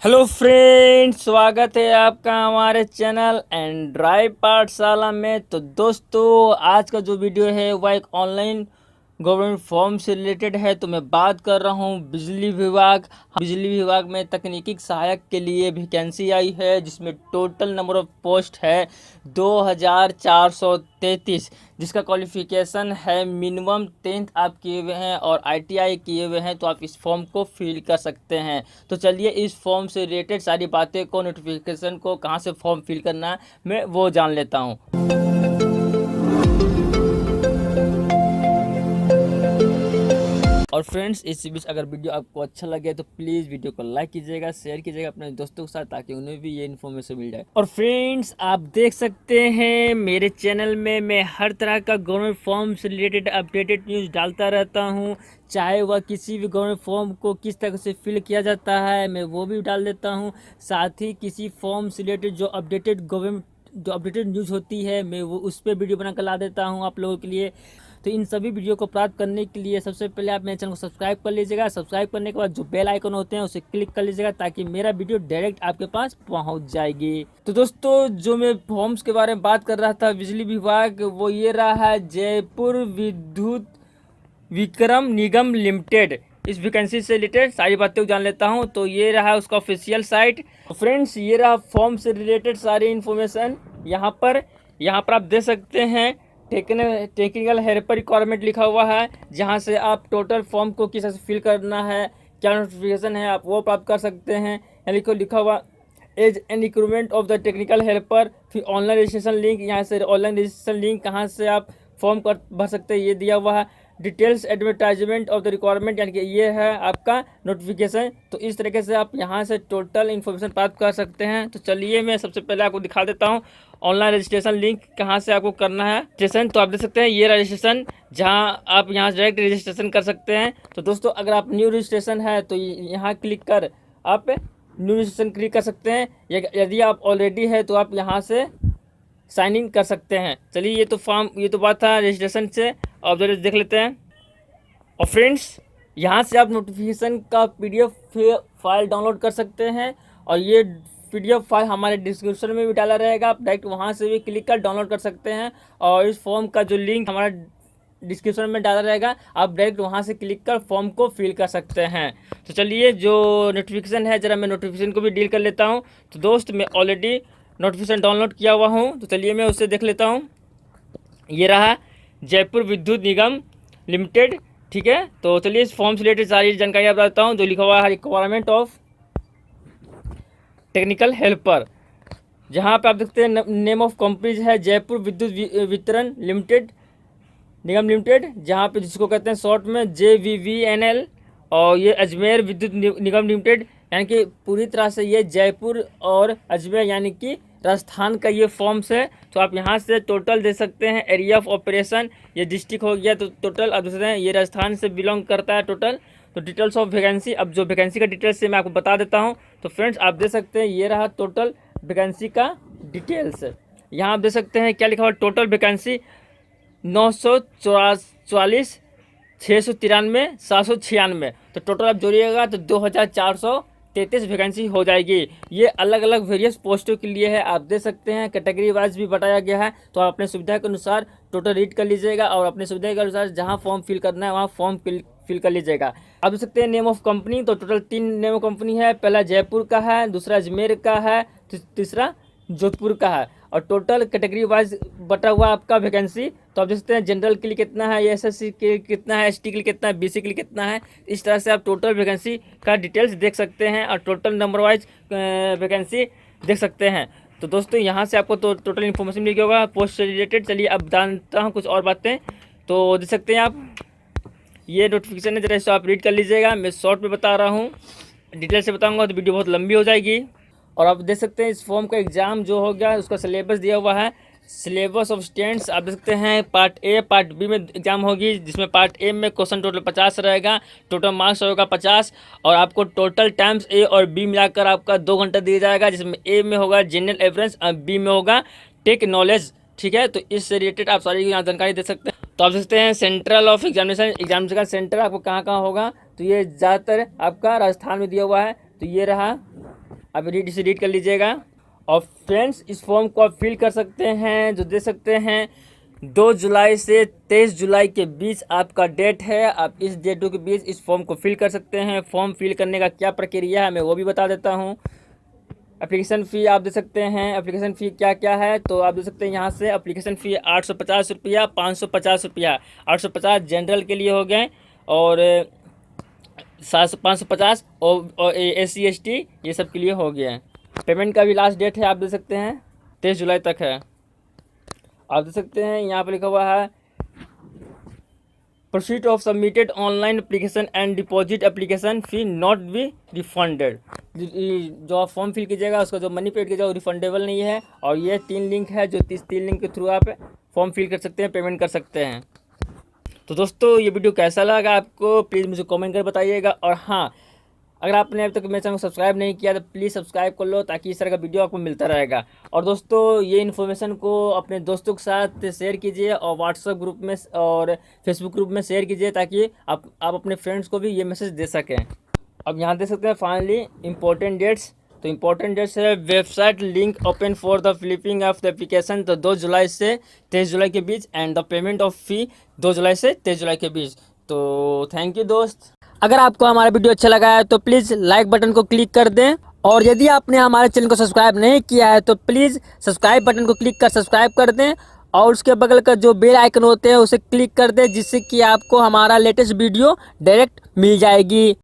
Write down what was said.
Hello friends, स्वागत है आपका हमारे चैनल एंड्रॉयड पाठशाला में। तो दोस्तों, आज का जो वीडियो है वह एक ऑनलाइन गवर्नमेंट फॉर्म से रिलेटेड है। तो मैं बात कर रहा हूँ बिजली विभाग में तकनीकी सहायक के लिए वैकेंसी आई है, जिसमें टोटल नंबर ऑफ पोस्ट है 2433, जिसका क्वालिफिकेशन है मिनिमम 10th आप किए हुए हैं और ITI किए हुए हैं, तो आप इस फॉर्म को फिल कर सकते हैं। तो चलिए इस फॉर्म से रिलेटेड सारी बातें को, नोटिफिकेशन को, कहाँ से फॉर्म फिल करना है, मैं वो जान लेता हूँ। और फ्रेंड्स, इस बीच अगर वीडियो आपको अच्छा लगे तो प्लीज़ वीडियो को लाइक कीजिएगा, शेयर कीजिएगा अपने दोस्तों के साथ, ताकि उन्हें भी ये इन्फॉर्मेशन मिल जाए। और फ्रेंड्स, आप देख सकते हैं मेरे चैनल में मैं हर तरह का गवर्नमेंट फॉर्म से रिलेटेड अपडेटेड न्यूज़ डालता रहता हूँ। चाहे वह किसी भी गवर्नमेंट फॉर्म को किस तरह से फिल किया जाता है, मैं वो भी डाल देता हूँ। साथ ही किसी फॉर्म से रिलेटेड जो अपडेटेड न्यूज़ होती है, मैं वो उस पर वीडियो बना कर ला देता हूँ आप लोगों के लिए। तो इन सभी वीडियो को प्राप्त करने के लिए सबसे पहले आप मेरे चैनल को सब्सक्राइब कर लीजिएगा। सब्सक्राइब करने के बाद जो बेल आइकन होते हैं उसे क्लिक कर लीजिएगा, ताकि मेरा वीडियो डायरेक्ट आपके पास पहुंच जाएगी। तो दोस्तों, जो मैं फॉर्म्स के बारे में बात कर रहा था बिजली विभाग, वो ये रहा है जयपुर विद्युत विक्रम निगम लिमिटेड। इस वैकेंसी से रिलेटेड सारी बातें जान लेता हूं। तो ये रहा उसका ऑफिशियल साइट। फ्रेंड्स, ये रहा फॉर्म से रिलेटेड सारी इन्फॉर्मेशन। यहाँ पर आप देख सकते हैं टेक्निकल हेल्पर रिक्वायरमेंट लिखा हुआ है, जहाँ से आप टोटल फॉर्म को किस तरह से फिल करना है, क्या नोटिफिकेशन है, आप वो प्राप्त कर सकते हैं। यहाँ लिखा हुआ age and recruitment of the technical helper, फिर ऑनलाइन रजिस्ट्रेशन लिंक। यहाँ से ऑनलाइन रजिस्ट्रेशन लिंक कहाँ से आप फॉर्म कर भर सकते हैं, ये दिया हुआ है। Details advertisement of the requirement, यानी कि ये है आपका नोटिफिकेशन। तो इस तरीके से आप यहाँ से टोटल इन्फॉर्मेशन प्राप्त कर सकते हैं। तो चलिए मैं सबसे पहले आपको दिखा देता हूँ ऑनलाइन रजिस्ट्रेशन लिंक कहाँ से आपको करना है रजिस्ट्रेशन। तो आप देख सकते हैं ये रजिस्ट्रेशन, जहाँ आप यहाँ डायरेक्ट रजिस्ट्रेशन कर सकते हैं। तो दोस्तों, अगर आप न्यू रजिस्ट्रेशन है तो यहाँ क्लिक कर आप न्यू रजिस्ट्रेशन क्लिक कर सकते हैं। यदि आप ऑलरेडी है तो आप यहाँ से साइन इन कर सकते हैं। चलिए, ये तो बात था रजिस्ट्रेशन से। अब जरा देख लेते हैं। और फ्रेंड्स, यहाँ से आप नोटिफिकेशन का PDF फाइल डाउनलोड कर सकते हैं, और ये PDF फाइल हमारे डिस्क्रिप्शन में भी डाला रहेगा। आप डायरेक्ट वहाँ से भी क्लिक कर डाउनलोड कर सकते हैं। और इस फॉर्म का जो लिंक हमारा डिस्क्रिप्शन में डाला रहेगा, आप डायरेक्ट वहाँ से क्लिक कर फॉर्म को फिल कर सकते हैं। तो चलिए, जो नोटिफिकेशन है, ज़रा मैं नोटिफिकेशन को भी डील कर लेता हूँ। तो दोस्त, मैं ऑलरेडी नोटिफिकेशन डाउनलोड किया हुआ हूँ, तो चलिए मैं उससे देख लेता हूँ। ये रहा जयपुर विद्युत निगम लिमिटेड, ठीक है। तो चलिए इस फॉर्म से रिलेटेड सारी जानकारी आप बताता हूँ। जो लिखा हुआ है रिक्वायरमेंट ऑफ टेक्निकल हेल्पर, जहाँ पे आप देखते हैं नेम ऑफ कंपनीज है जयपुर विद्युत वितरण लिमिटेड निगम लिमिटेड, जहाँ पे जिसको कहते हैं शॉर्ट में JVVNL। और ये अजमेर विद्युत निगम लिमिटेड, यानी कि पूरी तरह से ये जयपुर और अजमेर यानी कि राजस्थान का ये फॉर्म्स है। तो आप यहाँ से टोटल दे सकते हैं। एरिया ऑफ ऑपरेशन, ये डिस्ट्रिक्ट हो गया, तो टोटल आप देख सकते हैं ये राजस्थान से बिलोंग करता है टोटल। तो डिटेल्स ऑफ वैकेंसी, अब जो वैकेंसी का डिटेल्स है मैं आपको बता देता हूँ। तो फ्रेंड्स, आप देख सकते हैं ये रहा टोटल वैकेंसी का डिटेल्स। यहाँ आप देख सकते हैं क्या लिखा हुआ, टोटल वैकेंसी 944, 693, 796। तो टोटल आप जोड़िएगा तो 2433 वैकेंसी हो जाएगी। ये अलग अलग वेरियस पोस्टों के लिए है। आप देख सकते हैं कैटेगरी वाइज भी बताया गया है। तो आप अपने सुविधा के अनुसार टोटल रीड कर लीजिएगा, और अपने सुविधा के अनुसार जहां फॉर्म फिल करना है वहां फॉर्म फिल कर लीजिएगा। आप देख सकते हैं नेम ऑफ कंपनी, तो टोटल 3 नेम ऑफ कंपनी है। पहला जयपुर का है, दूसरा अजमेर का है, तीसरा जोधपुर का है। और टोटल कैटेगरी वाइज बटा हुआ आपका वैकेंसी। तो आप देख सकते हैं जनरल के लिए कितना है, SSC के लिए कितना है, ST के लिए कितना है, BC के लिए कितना है। इस तरह से आप टोटल वैकेंसी का डिटेल्स देख सकते हैं, और टोटल नंबर वाइज वैकेंसी देख सकते हैं। तो दोस्तों, यहाँ से आपको तो टोटल इन्फॉर्मेशन मिल गया होगा पोस्ट से रिलेटेड। चलिए अब जानता हूँ कुछ और बातें। तो देख सकते हैं आप, ये नोटिफिकेशन है, जरा इसको आप रीड कर लीजिएगा। मैं शॉर्ट में बता रहा हूँ, डिटेल से बताऊँगा तो वीडियो बहुत लंबी हो जाएगी। और आप देख सकते हैं इस फॉर्म का एग्ज़ाम जो हो गया, उसका सिलेबस दिया हुआ है। सिलेबस ऑफ स्टूडेंट्स आप देख सकते हैं, पार्ट A पार्ट B में एग्जाम होगी, जिसमें पार्ट A में क्वेश्चन टोटल 50 रहेगा, टोटल मार्क्स होगा 50। और आपको टोटल टाइम्स A और B मिलाकर आपका 2 घंटा दिया जाएगा, जिसमें A में होगा जनरल एवरेंस और B में होगा टेक नॉलेज, ठीक है। तो इससे रिलेटेड आप सारी यहाँ जानकारी दे सकते हैं। तो आप देख सकते हैं सेंट्रल ऑफ एग्जामिनेशन का सेंटर आपको कहाँ कहाँ होगा। तो ये ज़्यादातर आपका राजस्थान में दिया हुआ है। तो ये रहा आप इसे रीड कर लीजिएगा। और फ्रेंड्स इस फॉर्म को आप फिल कर सकते हैं, जो दे सकते हैं 2 जुलाई से 23 जुलाई के बीच आपका डेट है। आप इस डेटों के बीच इस फॉर्म को फिल कर सकते हैं। फॉर्म फिल करने का क्या प्रक्रिया है मैं वो भी बता देता हूँ। एप्लीकेशन फ़ी आप दे सकते हैं। एप्लीकेशन फ़ी क्या क्या है तो आप दे सकते हैं यहाँ से। एप्लीकेशन फ़ी 850 रुपया, 550 रुपया। 850 जनरल के लिए हो गए और 550 और SC ST ये सब के लिए हो गया है। पेमेंट का भी लास्ट डेट है, आप दे सकते हैं 23 जुलाई तक है। आप दे सकते हैं यहाँ पर लिखा हुआ है proceed of submitted online application and deposit application fee not be refunded. जो आप फॉर्म फिल कीजिएगा उसका जो मनी पेड कीजिएगा वो रिफंडेबल नहीं है। और ये 3 लिंक है जो 3 लिंक के थ्रू आप फॉर्म फिल कर सकते हैं, पेमेंट कर सकते हैं। तो दोस्तों ये वीडियो कैसा लगा आपको प्लीज़ मुझे कमेंट कर बताइएगा। और हाँ, अगर आपने अभी तक मेरे चैनल को सब्सक्राइब नहीं किया तो प्लीज़ सब्सक्राइब कर लो ताकि इस तरह का वीडियो आपको मिलता रहेगा। और दोस्तों ये इन्फॉर्मेशन को अपने दोस्तों के साथ शेयर कीजिए और व्हाट्सएप ग्रुप में और फेसबुक ग्रुप में शेयर कीजिए ताकि आप अपने फ्रेंड्स को भी ये मैसेज दे सकें। अब यहाँ देख सकते हैं फाइनली इंपॉर्टेंट डेट्स। तो इंपॉर्टेंट डेट्स है website link open for the filling of the application तो 2 जुलाई से 23 जुलाई के बीच and the payment of fee 2 जुलाई से 23 जुलाई के बीच। तो थैंक यू दोस्त। अगर आपको हमारा वीडियो अच्छा लगा है तो प्लीज़ लाइक बटन को क्लिक कर दें। और यदि आपने हमारे चैनल को सब्सक्राइब नहीं किया है तो प्लीज़ सब्सक्राइब बटन को क्लिक कर सब्सक्राइब कर दें और उसके बगल का जो बेल आइकन होते हैं उसे क्लिक कर दें जिससे कि आपको हमारा लेटेस्ट वीडियो डायरेक्ट मिल जाएगी।